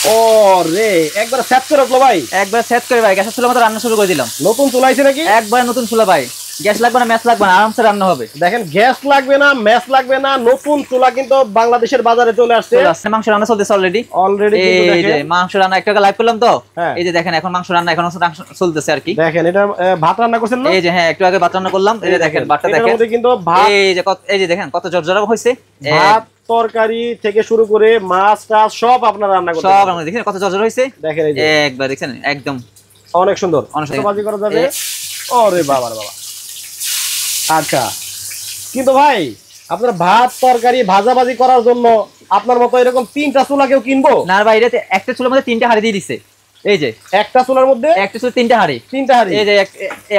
ওরে একবার সেট করে রাখলো ভাই, একবার সেট করে ভাই গ্যাসের চুলার মতো রান্না শুরু করে দিলাম। নতুন চুলা আইছে নাকি? একবার নতুন চুলা ভাই, গ্যাস লাগবে না, ম্যাচ লাগবে না, আরামসে রান্না হবে। দেখেন গ্যাস লাগবে না, ম্যাচ লাগবে না, নতুন চুলা কিন্তু বাংলাদেশের বাজারে চলে আসছে। মাংস রান্না চলতেছে অলরেডি। এই যে মাংস রান্না একটু আগে লাইভ করলাম তো, এই যে দেখেন এখন মাংস রান্না এখন চলতেছে আর কি। দেখেন এটা ভাত রান্না করছেন না? এই যে হ্যাঁ একটু আগে ভাত রান্না করলাম, এই যে দেখেন ভাতটা দেখেন। এর মধ্যে কিন্তু ভাত, এই যে দেখেন কত জর্জরা হইছে। ভাত তরকারি থেকে শুরু করে মাছ টাছ সব আপনারা রান্না করতে সব রান্না দেখেন কত জর্জরা হইছে। দেখেন এই যে একবার দেখেন একদম অনেক সুন্দর, বাজি করা যাবে। ওরে বাবার বাবা। আচ্ছা কিন্তু ভাই আপনার ভাত তরকারি ভাজাভাজি করার জন্য আপনার মতো এরকম তিনটা চুলা কেউ কিনবো না ভাই? এটা একটা চুলার মধ্যে তিনটা হাঁড়ি দিয়ে দিছে। এই যে একটা চুলার মধ্যে একটা চুলা তিনটা হাঁড়ি, এই যে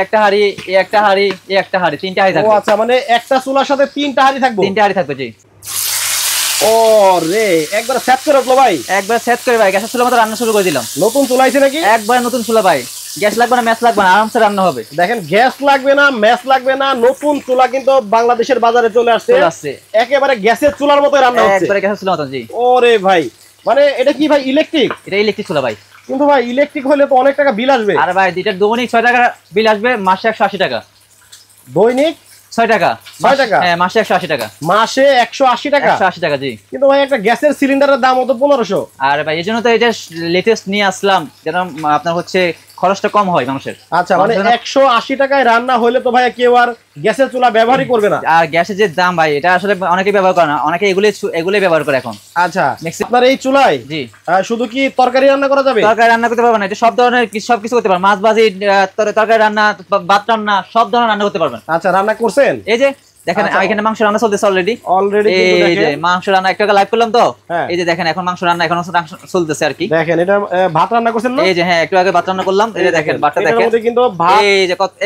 একটা হাঁড়ি, একটা হাঁড়ি, একটা হাঁড়ি, তিনটা হাঁড়ি থাকবে। ও আচ্ছা, মানে একটা চুলার সাথে তিনটা হাঁড়ি থাকবে? তিনটা হাঁড়ি থাকবে জি। ওরে একবার সেট করে রাখলো ভাই, একবার সেট করে ভাই গ্যাসের চুলার মতো রান্না শুরু করে দিলাম। নতুন চুলা আইছে নাকি? একবার নতুন চুলা ভাই, গ্যাস লাগবে না, ম্যাচ লাগবে না, আরামসে রান্না হবে। দেখেন গ্যাস লাগবে না, ম্যাচ লাগবে না, নতুন চুলা কিন্তু বাংলাদেশের বাজারে চলে আসছে। একেবারে গ্যাসের চুলার মতো রান্না হচ্ছে, একবারে গ্যাসের চুলার মতো জি। ওরে ভাই, মানে এটা কি ভাই ইলেকট্রিক? এটা ইলেকট্রিক চুলা ভাই। কিন্তু ভাই ইলেকট্রিক হলে তো অনেক টাকা বিল আসবে। আরে ভাই দুইটার দৈনিক 6 টাকা বিল আসবে, মাসে 180 টাকা। দৈনিক 6 টাকা? 6 টাকা? হ্যাঁ মাসে 180 টাকা। মাসে 180 টাকা? 180 টাকা জি। কিন্তু ভাই একটা গ্যাসের সিলিন্ডারের দাম হতো 1500। আরে ভাই এজন্য তো এটা লেটেস্ট নিয়ে আসলাম, যেন আপনার হচ্ছে খরচটা কম হয় মানুষের। আচ্ছা মানে 180 টাকায় রান্না হলে তো ভাই কেউ আর গ্যাসের চুলা ব্যবহারই করবে না। আর গ্যাসের যে দাম ভাই, এটা আসলে অনেকেই ব্যবহার করে না, অনেকে এগুলোই ব্যবহার করে এখন। আচ্ছা আপনার এই চুলায় জি শুধু কি তরকারি রান্না করা যাবে? তরকারি রান্না করতে পারবেন না, এটা সব ধরনের সবকিছু করতে পারবেন, মাছ ভাজি, তরকারি রান্না, ভাত রান্না, সব ধরনের রান্না করতে পারবেন। আচ্ছা রান্না করছেন? এই যে দেখেন এখানে মাংস রান্না চলতেছে অলরেডি। এই যে মাংস রান্না একটু আগে লাইভ করলাম তো, এই যে দেখেন এখন মাংস রান্না এখন চলতেছে আর কি। দেখেন এটা ভাত রান্না করছেন না? এই যে হ্যাঁ একটু আগে ভাত রান্না করলাম, এই যে দেখেন ভাতটা দেখেন। কিন্তু ভাত,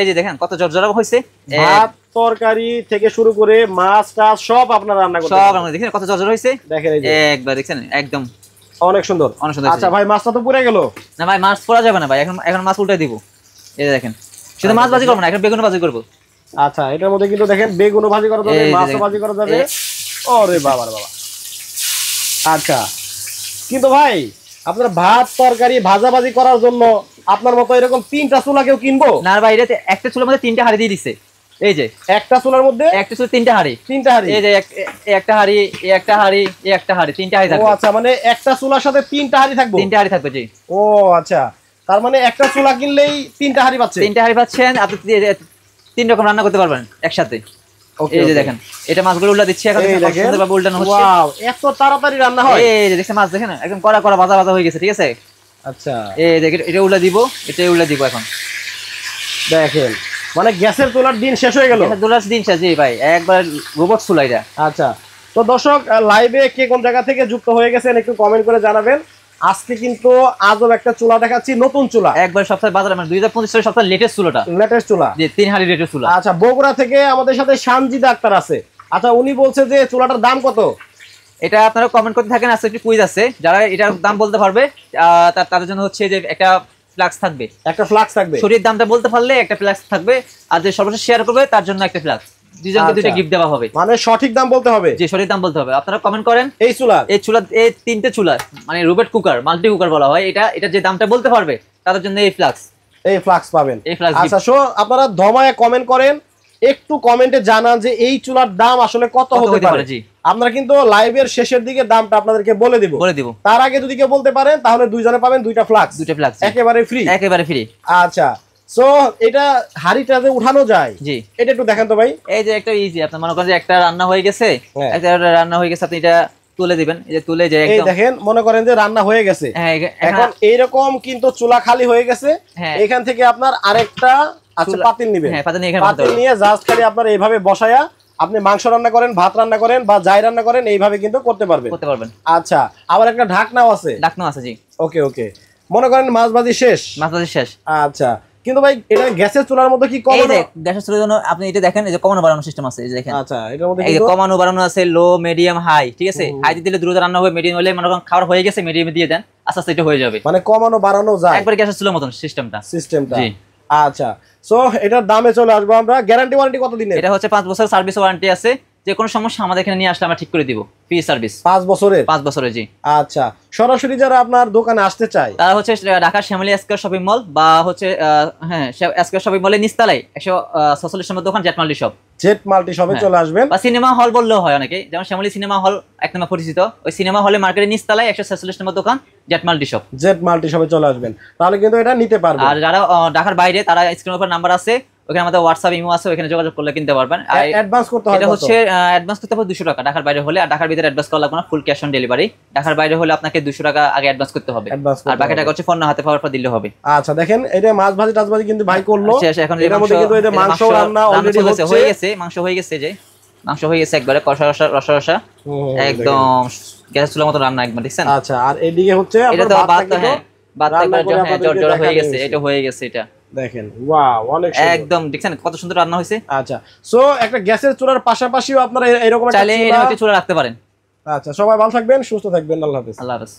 এই যে দেখেন কত জর্জরা হইছে। ভাত তরকারি থেকে শুরু করে মাছ টাছ সব আপনারা রান্না করতে সব রান্না দেখেন কত জর্জরা হইছে। দেখেন এই যে একবার দেখছেন একদম অনেক সুন্দর, অনেক সুন্দর। আচ্ছা ভাই মাছটা তো পুড়ে গেল না ভাই, মাছ পোড়া যাবে না ভাই, এখন মাছ উল্টে দিব। এই যে দেখেন শুধু মাছ ভাজি করব না, এখন বেগুন ভাজি করব। আচ্ছা এটার মধ্যে কিন্তু দেখেন বেগুনও ভাজি করা যাবে, মাছও ভাজি করা যাবে। ওরে বাবার বাবা। আচ্ছা কিন্তু ভাই আপনার ভাত তরকারি ভাজাভাজি করার জন্য আপনার মতো এরকম তিনটা চুলা কেউ কিনবো? না ভাই এটা একটা চুলার মধ্যে তিনটা হাঁড়ি দিয়ে দিছে। এই যে একটা চুলার মধ্যে একটা চুলা তিনটা হাঁড়ি, তিনটা হাঁড়ি, এই যে একটা হাঁড়ি, একটা হাঁড়ি, একটা হাঁড়ি, তিনটা হাঁড়ি থাকবে। ও আচ্ছা মানে একটা চুলার সাথে তিনটা হাঁড়ি থাকবে? তিনটা হাঁড়ি থাকবে জি। ও আচ্ছা তার মানে একটা চুলা কিনলেই তিনটা হাঁড়ি পাচ্ছেন? তিনটা হাঁড়ি পাচ্ছেন আপনি, 3 রকম রান্না করতে পারবেন একসাথে। এই যে দেখেন এটা মাছগুলো উল্টা দিচ্ছি এখন, সুন্দরভাবে উল্টানো হচ্ছে। ওয়াও এত তাড়াতাড়ি রান্না হয়। এই যে দেখছেন মাছ দেখেন একদম কড়া কড়া ভাজা ভাজা হয়ে গেছে, ঠিক আছে। আচ্ছা এই দেখেন এটা উল্টা দিব, এটা উল্টা দিব এখন। দেখেন মানে গ্যাসের চুলার দিন শেষ হয়ে গেল। গ্যাসের দিন শেষ জি ভাই, একবার রোবট চুলা এটা। আচ্ছা তো দর্শক লাইভে কে কোন জায়গা থেকে যুক্ত হয়ে গেছেন একটু কমেন্ট করে জানাবেন। আজকে কিন্তু আজব একটা চুলা দেখাচ্ছি, নতুন চুলা, একবার সপ্তাহে বাজারে মানে 2025 সালের সবচেয়ে লেটেস্ট চুলাটা, লেটেস্ট চুলা জি 3 হাঁড়ি লেটেস্ট চুলা। আচ্ছা বগুড়া থেকে আমাদের সাথে সানজিদা আক্তার আছে। আচ্ছা উনি বলছে যে চুলাটার দাম কত? এটা আপনারা কমেন্ট করতে থাকেন, আজকে একটু কুইজ আছে, যারা এটার দাম বলতে পারবে তাদের জন্য হচ্ছে যে একটা ফ্লাক্স থাকবে, একটা ফ্লাক্স থাকবে। শরীর দামটা বলতে পারলে একটা ফ্লাক্স থাকবে, আর যে সর্বশেষ শেয়ার করবে তার জন্য একটা ফ্লাক্স, দুজনকে দুইটা গিফট দেওয়া হবে। মানে সঠিক দাম বলতে হবে? জি সঠিক দাম বলতে হবে। আপনারা কমেন্ট করেন। এই চুলা এই 3টে চুলা মানে রোবট কুকার, মাল্টি কুকার বলা হয়, এটা যে দামটা বলতে পারবে তাদের জন্য এই ফ্লাক্স পাবেন। আচ্ছা সো আপনারা ধমায়ে কমেন্ট করেন, একটু কমেন্টে জানান যে এই চুলার দাম আসলে কত হতে পারে। আপনারা কিন্তু লাইভের শেষের দিকে দামটা আপনাদেরকে বলে দিব। তার আগে যদি কেউ বলতে পারেন তাহলে দুইজনে পাবেন দুইটা ফ্লাক্স একেবারে ফ্রি। আচ্ছা সো এটা হাড়িটা যে উঠানো যায়, জি এটা একটু দেখেন তো ভাই। এই যে একটা ইজি, আপনি মনে করেন যে একটা রান্না হয়ে গেছে, আপনি এটা তুলে দিবেন, এই যে তুলে যে একদম দেখেন মনে করেন যে রান্না হয়ে গেছে, এখন এইরকম কিন্তু চুলা খালি হয়ে গেছে, এখান থেকে আপনার আরেকটা আচ্ছা পাতিল নেবেন, পাতিল নিয়ে জাস্ট খালি আপনার এইভাবে বসায়া আপনি মাংস রান্না করেন, ভাত রান্না করেন বা যাই রান্না করেন এইভাবে কিন্তু করতে পারবেন। আচ্ছা আবার একটা ঢাকনাও আছে? ঢাকনা আছে জি। ওকে মনে করেন মাছ ভাজি শেষ। আচ্ছা কিন্তু ভাই এটা গ্যাসের চুলার মধ্যে কি কমানো? গ্যাসের চুলার জন্য আপনি এটা দেখেন, এই যে কমানো বাড়ানো সিস্টেম আছে, এই যে দেখেন। আচ্ছা এটার মধ্যে এই যে কমানো বাড়ানো আছে, লো মিডিয়াম হাই, ঠিক আছে। হাই দিলে দ্রুত রান্না হবে, মিডিয়াম হলে মনে করেন খাবার হয়ে গেছে মিডিয়ামে দিয়ে দেন, আস্তে আস্তে এটা হয়ে যাবে। মানে কমানো বাড়ানো যায় একবার গ্যাসের চুলার মতন সিস্টেমটা জি। আচ্ছা সো এটার দামে চলে আসবো আমরা। গ্যারান্টি ওয়ারেন্টি কত দিনের? এটা হচ্ছে 5 বছর সার্ভিস ওয়ারেন্টি আছে, যে কোনো সমস্যা আমাদের এখানে নিয়ে আসলে আমরা ঠিক করে দিব, ফ্রি সার্ভিস। 5 বছরের জি। আচ্ছা, সরাসরি যারা আপনার দোকানে আসতে চায় তারা হচ্ছে ঢাকার শ্যামলী স্কয়ার শপিং মল বা হচ্ছে স্কয়ার শপিং মলের নিচতলায় 146 নম্বর দোকান jet multi shop. Jet multi শপে চলে আসবেন, বা সিনেমা হল বললেও হয় অনেকে, যেমন শ্যামলী সিনেমা হল এক নম্বর পরিচিত, ওই সিনেমা হলে মার্কেটের নিচতলায় 146 নম্বর দোকান jet multi shop. Jet multi শপে চলে আসবেন, তাহলে কিন্তু এটা নিতে পারবেন। আর যারা ঢাকার বাইরে তারা স্ক্রিনের উপর নাম্বার আছে, ওখানে আমাদের হোয়াটসঅ্যাপ ইমো আছে, ওখানে যোগাযোগ করলে কিনতে পারবেন। অ্যাডভান্স করতে হয়, এটা হচ্ছে অ্যাডভান্স করতে হবে 200 টাকা ঢাকার বাইরে হলে, আর ঢাকার ভিতরে অ্যাডভান্স করা লাগবে না, ফুল ক্যাশ অন ডেলিভারি। ঢাকার বাইরে হলে আপনাকে 200 টাকা আগে অ্যাডভান্স করতে হবে, আর বাকি টাকা হচ্ছে পণ্য হাতে পাওয়ার পর দিলে হবে। আচ্ছা দেখেন, এটা মাছ ভাজি টাছ ভাজি কিন্তু ভাই করলো, এখন এর মধ্যে কিন্তু এই যে মাংস রান্না অলরেডি হয়ে গেছে, মাংস হয়ে গেছে, যে মাংস হয়ে গেছে একবারে কষা রসা একদম গ্যাস চুলার মতো রান্না একবার, দেখছেন? আচ্ছা, আর এদিকে হচ্ছে এটা তো ভাত একবার জড় হয়ে গেছে, এটা হয়ে গেছে, এটা দেখেন, ওয়াও, অনেক সুন্দর একদম, দেখছেন কত সুন্দর রান্না হয়েছে। আচ্ছা, সো একটা গ্যাসের চুলার পাশাপাশিও আপনারা এরকম একটা চাইলে চুলা রাখতে পারেন। আচ্ছা, সবাই ভালো থাকবেন, সুস্থ থাকবেন, আল্লাহ হাফেজ। আল্লাহ হাফেজ।